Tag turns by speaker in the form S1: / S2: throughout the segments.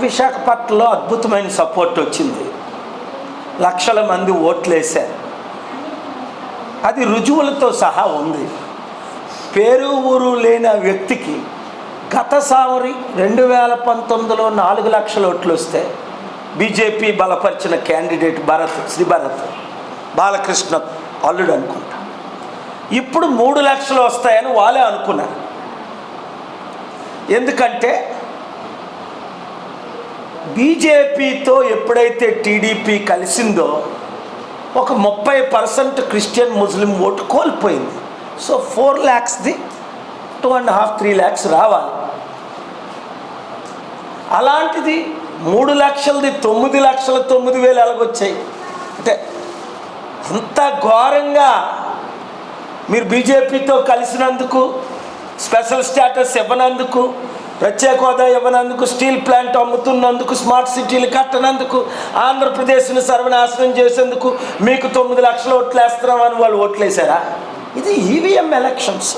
S1: విశాఖపట్నంలో అద్భుతమైన సపోర్ట్ వచ్చింది. లక్షల మంది ఓట్లు వేశారు. అది రుజువులతో సహా ఉంది. పేరు ఊరు లేని వ్యక్తికి గత సావరి 2019లో 4 లక్షల ఓట్లు వస్తే బీజేపీ బలపరిచిన క్యాండిడేట్ శ్రీ భరత్ బాలకృష్ణ అల్లుడు అనుకుంటా, ఇప్పుడు 3 లక్షలు వస్తాయని వాళ్ళే అనుకున్నారు. ఎందుకంటే బీజేపీతో ఎప్పుడైతే టీడీపీ కలిసిందో ఒక 30% క్రిస్టియన్ ముస్లిం ఓటు కోల్పోయింది. సో 4 lakhsది 2.5-3 lakhs రావాలి. అలాంటిది 3 లక్షలది 9,09,000 ఎలాగొచ్చాయి అంటే అంత ఘోరంగా మీరు బీజేపీతో కలిసినందుకు, స్పెషల్ స్టేటస్ ఇవ్వనందుకు, ప్రత్యేక హోదా ఇవ్వనందుకు, స్టీల్ ప్లాంట్ అమ్ముతున్నందుకు, స్మార్ట్ సిటీలు కట్టనందుకు, ఆంధ్రప్రదేశ్ని సర్వనాశనం చేసేందుకు మీకు 9 లక్షల ఓట్లు వేస్తున్నామని వాళ్ళు ఓట్లు వేశారా? ఇది ఈవీఎం ఎలక్షన్స్.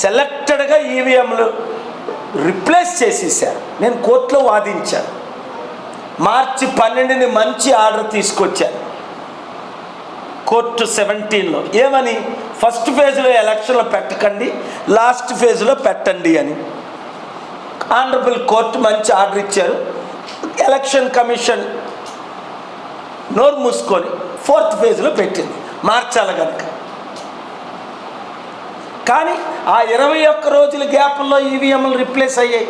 S1: సెలెక్టెడ్గా ఈవీఎంలు రిప్లేస్ చేసేసారు. నేను కోర్టులో వాదించాను. మార్చి 12ని మంచి ఆర్డర్ తీసుకొచ్చాను కోర్టు 17లో. ఏమని? ఫస్ట్ ఫేజ్లో ఎలక్షన్లో పెట్టకండి, లాస్ట్ ఫేజ్లో పెట్టండి అని ఆనరబుల్ కోర్టు మంచి ఆర్డర్ ఇచ్చారు. ఎలక్షన్ కమిషన్ నోరు మూసుకొని 4th ఫేజ్లో పెట్టింది మార్చాలి కనుక. కానీ ఆ 21 రోజుల గ్యాప్లో ఈవీఎంలు రిప్లేస్ అయ్యాయి.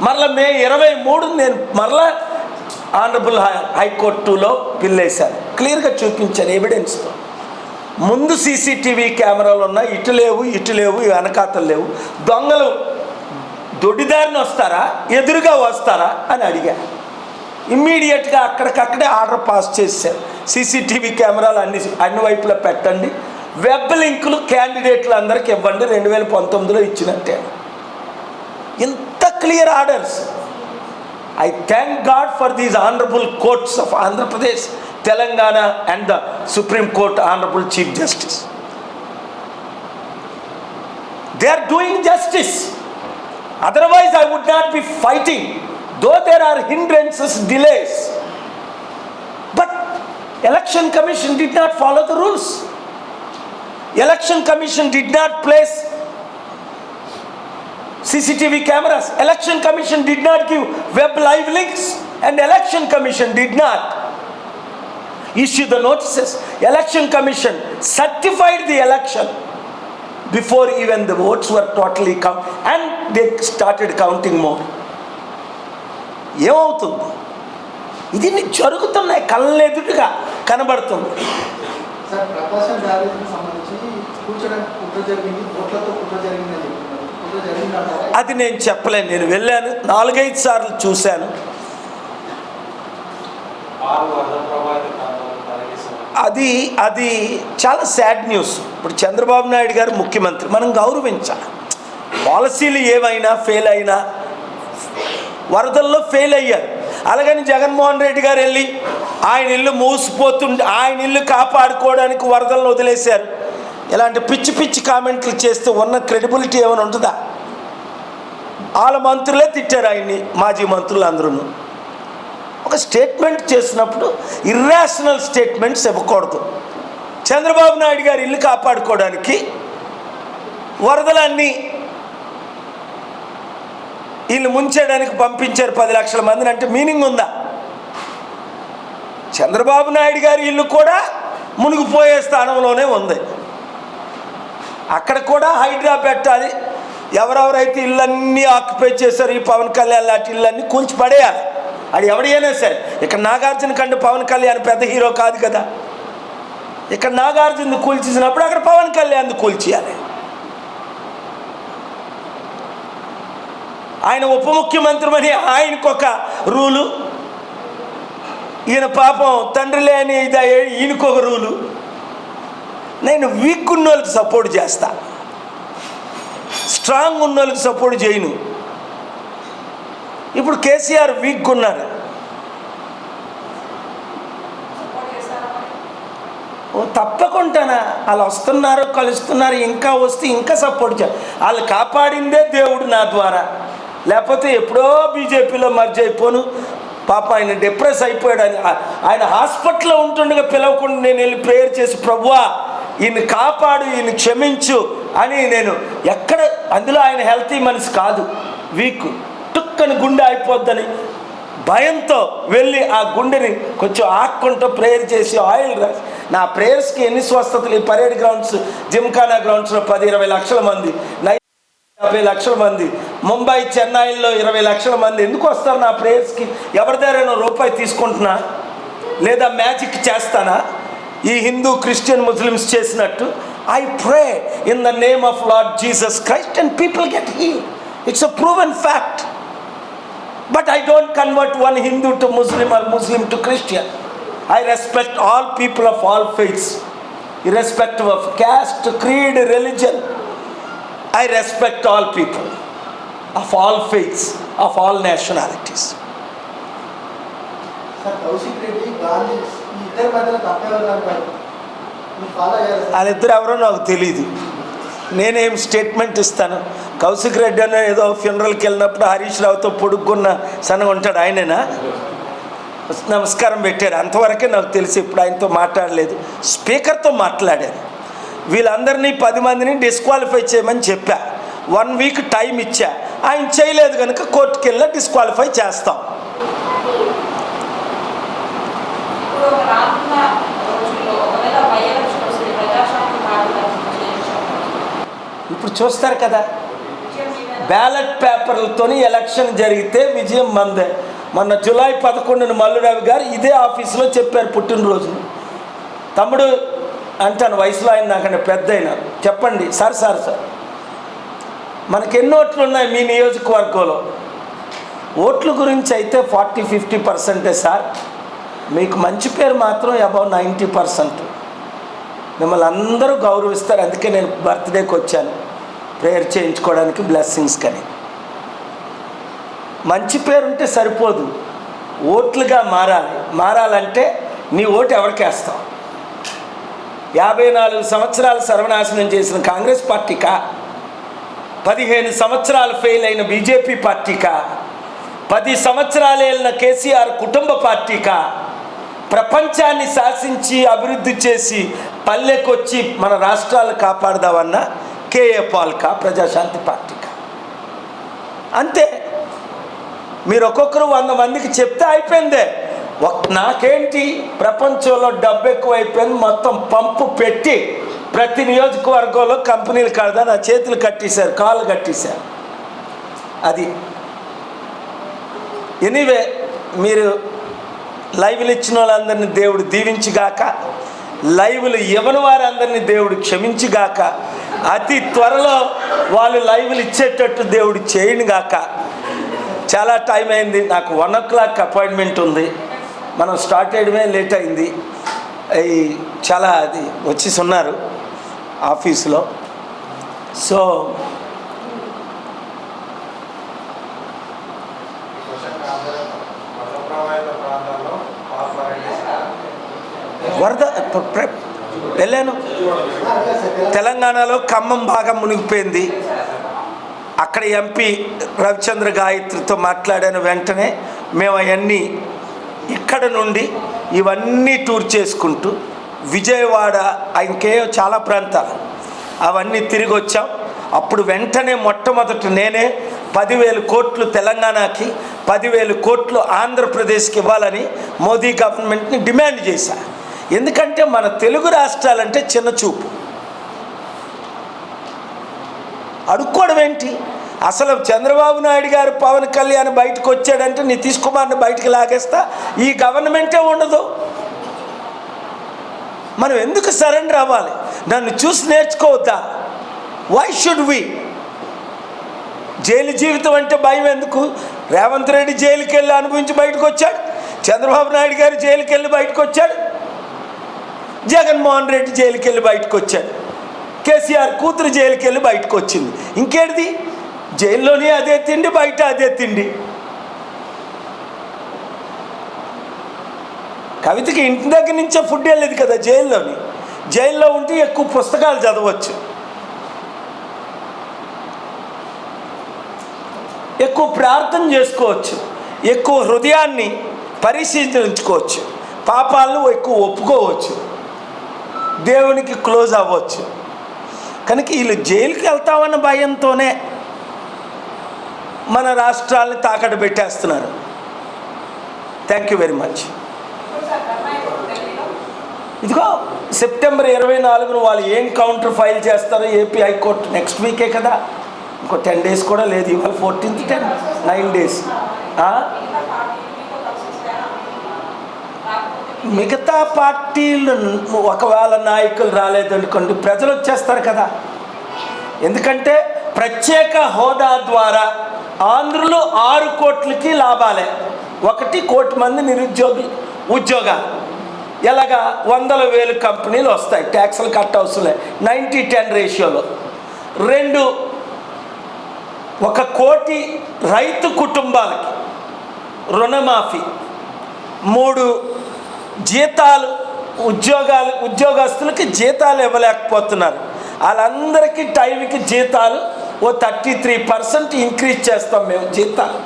S1: మరలా మే 23 నేను మరలా ఆనరబుల్ హైకోర్టులో బిల్ వేశాను. క్లియర్గా చూపించాను ఎవిడెన్స్తో. ముందు సీసీటీవీ కెమెరాలు ఉన్నా, ఇటు లేవు, వెనకాతలు లేవు. దొంగలు దొడ్డిదారిని వస్తారా, ఎదురుగా వస్తారా అని అడిగా. ఇమ్మీడియట్గా అక్కడికక్కడే ఆర్డర్ పాస్ చేశారు. సీసీటీవీ కెమెరాలు అన్ని వైపులా పెట్టండి, వెబ్ లింకులు క్యాండిడేట్లు అందరికి ఇవ్వండి, 2019లో ఇచ్చినట్టే. ఇంత clear orders. I thank God for these honorable courts of Andhra Pradesh, Telangana and the Supreme Court Honorable Chief Justice. They are doing justice. Otherwise I would not be fighting, though there are hindrances, delays. But Election Commission did not follow the rules. Election Commission did not place CCTV cameras. Election Commission did not give web live links, and Election Commission did not issue the notices. Election Commission certified the election before even the votes were totally count, and they started counting more. ఏమవుతుంది? ఇది జరుగుతున్నాయి, కళ్ళెదుటిగా కనబడుతుంది. అది నేను చెప్పలేను. నేను వెళ్ళాను, 4-5 సార్లు చూశాను. అది చాలా సాడ్ న్యూస్. ఇప్పుడు చంద్రబాబు నాయుడు గారు ముఖ్యమంత్రి, మనం గౌరవించాలి. పాలసీలు ఏమైనా ఫెయిల్ అయినా, వరదల్లో ఫెయిల్ అయ్యారు. అలాగని జగన్మోహన్ రెడ్డి గారు వెళ్ళి ఆయన ఇల్లు మూసిపోతుంటే ఆయన ఇల్లు కాపాడుకోవడానికి వరదలను వదిలేశారు. ఇలాంటి పిచ్చి పిచ్చి కామెంట్లు చేస్తే ఉన్న క్రెడిబిలిటీ ఏమైనా ఉంటుందా? వాళ్ళ మంత్రులే తిట్టారు ఆయన్ని, మాజీ మంత్రులు అందరూ. ఒక స్టేట్మెంట్ చేసినప్పుడు ఇర్రాషనల్ స్టేట్మెంట్స్ ఇవ్వకూడదు. చంద్రబాబు నాయుడు గారు ఇల్లు కాపాడుకోవడానికి వరదలన్నీ వీళ్ళు ముంచేయడానికి పంపించారు 10 లక్షల మందిని అంటే మీనింగ్ ఉందా? చంద్రబాబు నాయుడు గారి ఇల్లు కూడా మునిగిపోయే స్థానంలోనే ఉంది. అక్కడ కూడా హైడ్రా పెట్టాలి. ఎవరెవరైతే ఇళ్ళన్నీ ఆక్యుపై చేశారు, ఈ పవన్ కళ్యాణ్ లాంటి ఇళ్ళన్నీ కూల్చి పడేయాలి. అది ఎవడైనా సరే. ఇక్కడ నాగార్జున కంటే పవన్ కళ్యాణ్ పెద్ద హీరో కాదు కదా. ఇక్కడ నాగార్జున కూల్చేసినప్పుడు అక్కడ పవన్ కళ్యాణ్ కూల్చేయాలి. ఆయన ఉప ముఖ్యమంత్రి అని ఆయనకొక రూలు, ఈయన పాపం తండ్రి లేని ఈయనకొక రూలు. నేను వీక్ ఉన్న వాళ్ళకి సపోర్ట్ చేస్తా, స్ట్రాంగ్ ఉన్న వాళ్ళకి సపోర్ట్ చేయను. ఇప్పుడు కేసీఆర్ వీక్ ఉన్నారు. తప్పకుండానా వాళ్ళు వస్తున్నారు, కలుస్తున్నారు, ఇంకా వస్తే ఇంకా సపోర్ట్ చేయాలి. వాళ్ళు కాపాడిందే దేవుడు నా ద్వారా, లేకపోతే ఎప్పుడో బీజేపీలో మర్జ్ అయిపోను, పాప ఆయన డిప్రెస్ అయిపోయాడు. ఆయన హాస్పిటల్లో ఉంటుండగా పిలవకుండా నేను వెళ్ళి ప్రేయర్ చేసి, ప్రభువా ఈయన కాపాడు, ఈయన క్షమించు అని నేను ఎక్కడ, అందులో ఆయన హెల్తీ మనిషి కాదు, వీక్, టుక్కని గుండె అయిపోద్దని భయంతో వెళ్ళి ఆ గుండెని కొంచెం ఆక్కుంటూ ప్రేయర్ చేసి ఆయిల్ రాసి, నా ప్రేయర్స్కి ఎన్ని స్వస్థతలు, ఈ పరేడ్ గ్రౌండ్స్, జిమ్ఖానా గ్రౌండ్స్లో 10-20 లక్షల మంది, 50 లక్షల మంది, ముంబై చెన్నైలో 20 లక్షల మంది ఎందుకు వస్తారు నా ప్రేయర్స్కి? ఎవరి దగ్గర రూపాయి తీసుకుంటున్నా లేదా మ్యాజిక్ చేస్తానా ఈ హిందూ క్రిస్టియన్ ముస్లిమ్స్ చేసినట్టు? I pray in the name of lord Jesus Christ and people get healed. It's a proven fact. But I don't convert one Hindu to Muslim or Muslim to Christian. I respect all people of all faiths, irrespective of caste, creed, religion. I respect all people of all faiths, of all nationalities.
S2: Sir, Kaushik Reddy, Gandhi, ఇద్దరు మధ్యలో తప్పేవారు అంటారు. మీరు follow అయ్యారు sir?
S1: వాళ్ళిద్దరు ఎవరో నాకు తెలియదు. నేనేం స్టేట్మెంట్ ఇస్తాను? కౌశిక్ రెడ్డి అనే ఏదో ఫ్యూనరల్కి వెళ్ళినప్పుడు హరీష్ రావుతో పొడుక్కున్న సన్నగా ఉంటాడు, ఆయనేనా? నమస్కారం పెట్టారు, అంతవరకే నాకు తెలిసి. ఇప్పుడు ఆయనతో మాట్లాడలేదు, స్పీకర్తో మాట్లాడాను. వీళ్ళందరినీ 10 మందిని డిస్క్వాలిఫై చేయమని చెప్పా. 1 వీక్ టైం ఇచ్చా. ఆయన చేయలేదు కనుక కోర్టుకి వెళ్ళి డిస్క్వాలిఫై చేస్తాం. ఇప్పుడు చూస్తారు కదా, బ్యాలెట్ పేపర్లతో ఎలక్షన్ జరిగితే విజయం మందే. మొన్న జూలై 11 మల్లురావు గారు ఇదే ఆఫీసులో చెప్పారు, పుట్టినరోజుని. తమ్ముడు అంటాను, వయసులో ఆయన నాకంటే పెద్ద అయినా, చెప్పండి సార్ మనకి ఎన్ని ఓట్లు ఉన్నాయి మీ నియోజకవర్గంలో? ఓట్ల గురించి అయితే 40-50% సార్. మీకు మంచి పేరు మాత్రం అబౌవ్ 90%. మిమ్మల్ని అందరూ గౌరవిస్తారు. అందుకే నేను బర్త్డేకి వచ్చాను, ప్రేయర్ చేయించుకోవడానికి, బ్లెస్సింగ్స్ కానీ. మంచి పేరు ఉంటే సరిపోదు, ఓట్లుగా మారాలంటే నీ ఓటు ఎవరికి వేస్తావు? 54 సంవత్సరాలు సర్వనాశనం చేసిన కాంగ్రెస్ పార్టీకా? 15 సంవత్సరాలు ఫెయిల్ అయిన బీజేపీ పార్టీకా? 10 సంవత్సరాలు వెళ్ళిన కేసీఆర్ కుటుంబ పార్టీకా? ప్రపంచాన్ని శాసించి అభివృద్ధి చేసి పల్లెకొచ్చి మన రాష్ట్రాలు కాపాడదామన్న కేఏ పాల్కా, ప్రజాశాంతి పార్టీకా? అంతే. మీరు ఒక్కొక్కరు 100 మందికి చెప్తే అయిపోయిందే. నాకేంటి, ప్రపంచంలో డబ్బు ఎక్కువైపోయింది, మొత్తం పంపు పెట్టి ప్రతి నియోజకవర్గంలో కంపెనీలు కడదా నా చేతులు కట్టేశారు, కాళ్ళు కట్టేశారు. అది ఎనీవే, మీరు లైవ్లు ఇచ్చిన వాళ్ళందరినీ దేవుడు దీవించిగాక, లైవ్లు ఇవ్వని వారందరినీ దేవుడు క్షమించిగాక, అతి త్వరలో వాళ్ళు లైవ్లు ఇచ్చేటట్టు దేవుడు చేయనుగాక. చాలా టైం అయింది, నాకు 1 o'clock అపాయింట్మెంట్ ఉంది. మనం స్టార్ట్ చేయడమే లేట్ అయింది. చాలా అది వచ్చేసి ఉన్నారు ఆఫీసులో. సో వరద వెళ్ళాను. తెలంగాణలో ఖమ్మం బాగా మునిగిపోయింది. అక్కడ ఎంపీ రవిచంద్ర గాయత్రితో మాట్లాడాను. వెంటనే మేము అవన్నీ ఇక్కడ నుండి ఇవన్నీ టూర్ చేసుకుంటూ విజయవాడ, ఇంకే చాలా ప్రాంతాలు అవన్నీ తిరిగి వచ్చాం. అప్పుడు వెంటనే మొట్టమొదట నేనే 10,000 కోట్లు తెలంగాణకి, 10,000 కోట్లు ఆంధ్రప్రదేశ్కి ఇవ్వాలని మోదీ గవర్నమెంట్ని డిమాండ్ చేశా. ఎందుకంటే మన తెలుగు రాష్ట్రాలంటే చిన్న చూపు. అడుక్కోవడం ఏంటి? అసలు చంద్రబాబు నాయుడు గారు పవన్ కళ్యాణ్ బయటకు వచ్చాడంటే నితీష్ కుమార్ని బయటకు లాగేస్తా, ఈ గవర్నమెంటే ఉండదు. మనం ఎందుకు సరెండర్ అవ్వాలి? నన్ను చూసి నేర్చుకోవద్దా? Why should we? జైలు జీవితం అంటే భయం ఎందుకు? రేవంత్ రెడ్డి జైలుకి వెళ్ళి అనుభవించి బయటకు వచ్చాడు, చంద్రబాబు నాయుడు గారు జైలుకి వెళ్ళి బయటకు వచ్చాడు, జగన్మోహన్ రెడ్డి జైలుకి వెళ్ళి బయటకు వచ్చాడు, కేసీఆర్ కూతురు జైలుకి వెళ్ళి బయటకు వచ్చింది. ఇంకేంటిది? జైల్లోనే అదే తిండి, బయట అదే తిండి. కవితకి ఇంటి దగ్గర నుంచే ఫుడ్ వెళ్ళేది కదా జైల్లోని. జైల్లో ఉంటే ఎక్కువ పుస్తకాలు చదవచ్చు, ఎక్కువ ప్రార్థన చేసుకోవచ్చు, ఎక్కువ హృదయాన్ని పరిశీలించుకోవచ్చు, పాపాలను ఎక్కువ ఒప్పుకోవచ్చు, దేవునికి క్లోజ్ అవ్వచ్చు. కనుక వీళ్ళు జైలుకి వెళ్తామన్న భయంతోనే మన రాష్ట్రాలని తాకట్టు పెట్టేస్తున్నారు. Thank you very much. ఇదిగో సెప్టెంబర్ 24 వాళ్ళు ఏం కౌంటర్ ఫైల్ చేస్తారో ఏపీ హైకోర్టు నెక్స్ట్ వీకే కదా, ఇంకో 10 days కూడా లేదు. ఇవాళ 14th 10 9 days. మిగతా పార్టీలు ఒకవేళ నాయకులు రాలేదనుకోండి, ప్రజలు వచ్చేస్తారు కదా. ఎందుకంటే ప్రత్యేక హోదా ద్వారా ఆంధ్రులు 6 కోట్లకి లాభాలే. 1 కోటి మంది ఉద్యోగాలు. ఎలాగా 100,000 కంపెనీలు వస్తాయి, ట్యాక్సులు కట్ అవసరం 90-10 రేషియోలో. 2 1 కోటి రైతు కుటుంబాలకి రుణమాఫీ. 3 జీతాలు ఉద్యోగస్తులకి జీతాలు ఇవ్వలేకపోతున్నారు, వాళ్ళందరికీ టైంకి జీతాలు 33% ఇంక్రీజ్ చేస్తాం మేము జీతాలు.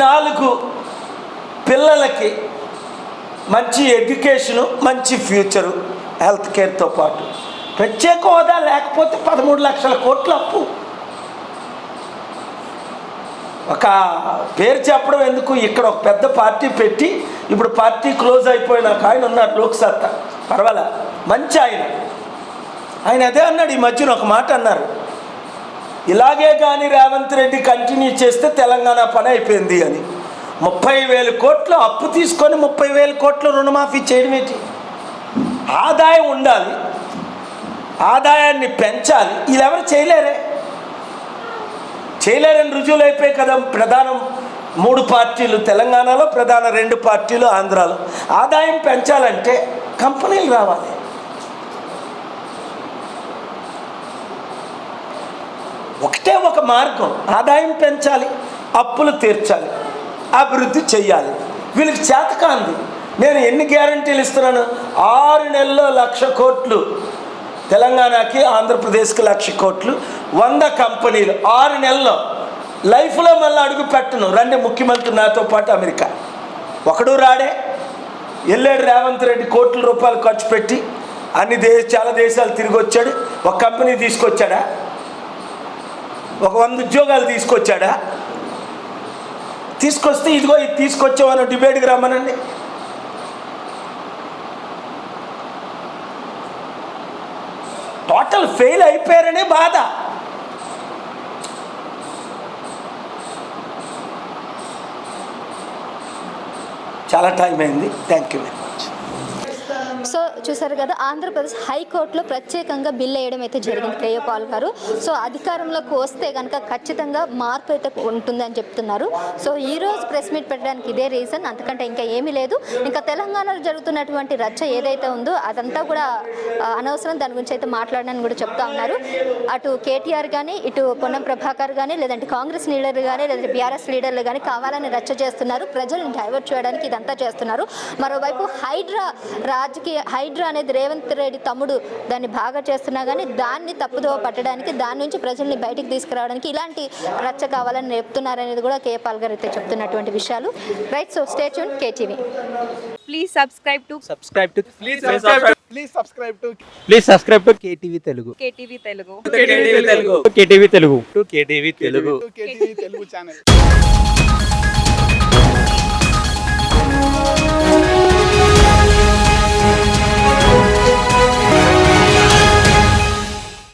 S1: 4 పిల్లలకి మంచి ఎడ్యుకేషను, మంచి ఫ్యూచరు, హెల్త్ కేర్తో పాటు. ప్రత్యేక హోదా లేకపోతే 13 లక్షల కోట్ల అప్పు. ఒక పేరు చెప్పడం ఎందుకు, ఇక్కడ ఒక పెద్ద పార్టీ పెట్టి ఇప్పుడు పార్టీ క్లోజ్ అయిపోయినాక ఆయన ఉన్నారు లోక్సత్తా, పర్వాలే, మంచి ఆయన అదే అన్నాడు. ఈ మధ్యన ఒక మాట అన్నారు, ఇలాగే కానీ రేవంత్ రెడ్డి కంటిన్యూ చేస్తే తెలంగాణ పని అయిపోయింది అని. 30,000 కోట్లు అప్పు తీసుకొని 30,000 కోట్లు రుణమాఫీ చేయడం ఏంటి? ఆదాయం ఉండాలి, ఆదాయాన్ని పెంచాలి. వీళ్ళెవరు చేయలేరని రుజువులు అయిపోయాయి కదా. ప్రధానం 3 పార్టీలు తెలంగాణలో, ప్రధాన 2 పార్టీలు ఆంధ్రాలో. ఆదాయం పెంచాలంటే కంపెనీలు రావాలి. ఒకటే ఒక మార్గం, ఆదాయం పెంచాలి, అప్పులు తీర్చాలి, అభివృద్ధి చెయ్యాలి. వీళ్ళకి చేతకాంది. నేను ఎన్ని గ్యారంటీలు ఇస్తున్నాను? 6 నెలల్లో 1,00,000 కోట్లు తెలంగాణకి, ఆంధ్రప్రదేశ్కి 1,00,000 కోట్లు, 100 కంపెనీలు 6 నెలల్లో. లైఫ్లో మళ్ళీ అడుగు పెట్టను. రండి ముఖ్యమంత్రి నాతో పాటు అమెరికా. ఒకడు రాడే, వెళ్ళాడు రేవంత్ రెడ్డి కోట్ల రూపాయలు ఖర్చు పెట్టి చాలా దేశాలు తిరిగి వచ్చాడు. ఒక కంపెనీ తీసుకొచ్చాడా? ఒక 100 ఉద్యోగాలు తీసుకొచ్చాడా? తీసుకొస్తే ఇదిగో ఇది తీసుకొచ్చామని డిబేట్కి రమ్మనండి. టోటల్ ఫెయిల్ అయిపోయారనే బాధ. చాలా టైం అయింది. Thank you very much.
S3: So చూసారు కదా, ఆంధ్రప్రదేశ్ హైకోర్టులో ప్రత్యేకంగా బిల్ వేయడం అయితే జరిగింది కేఏ పాల్ గారు. సో అధికారంలోకి వస్తే కనుక ఖచ్చితంగా మార్పు అయితే ఉంటుంది అని చెప్తున్నారు. సో ఈరోజు ప్రెస్ మీట్ పెట్టడానికి ఇదే రీజన్, అంతకంటే ఇంకా ఏమీ లేదు. ఇంకా తెలంగాణలో జరుగుతున్నటువంటి రచ్చ ఏదైతే ఉందో అదంతా కూడా అనవసరం, దాని గురించి అయితే మాట్లాడడానికి కూడా చెప్తా ఉన్నారు. అటు కేటీఆర్ కానీ, ఇటు పొన్నం ప్రభాకర్ కానీ, లేదంటే కాంగ్రెస్ లీడర్ కానీ, లేదంటే బీఆర్ఎస్ లీడర్లు కానీ కావాలని రచ్చ చేస్తున్నారు, ప్రజలను డైవర్ట్ చేయడానికి ఇదంతా చేస్తున్నారు. మరోవైపు హైడ్రా అనేది రేవంత్ రెడ్డి తమ్ముడు దాన్ని బాగా చేస్తున్నా కానీ దాన్ని తప్పుదోవ పట్టడానికి, దాని నుంచి ప్రజల్ని బయటికి తీసుకురావడానికి ఇలాంటి రచ్చ కావాలని చెప్తున్నారనేది కూడా కేఏ పాల్ గారు అయితే చెప్తున్నటువంటి విషయాలు. Right, so stay tune KTV.
S4: Please subscribe to
S5: KTV Telugu.
S4: KTV Telugu
S5: KTV Telugu channel.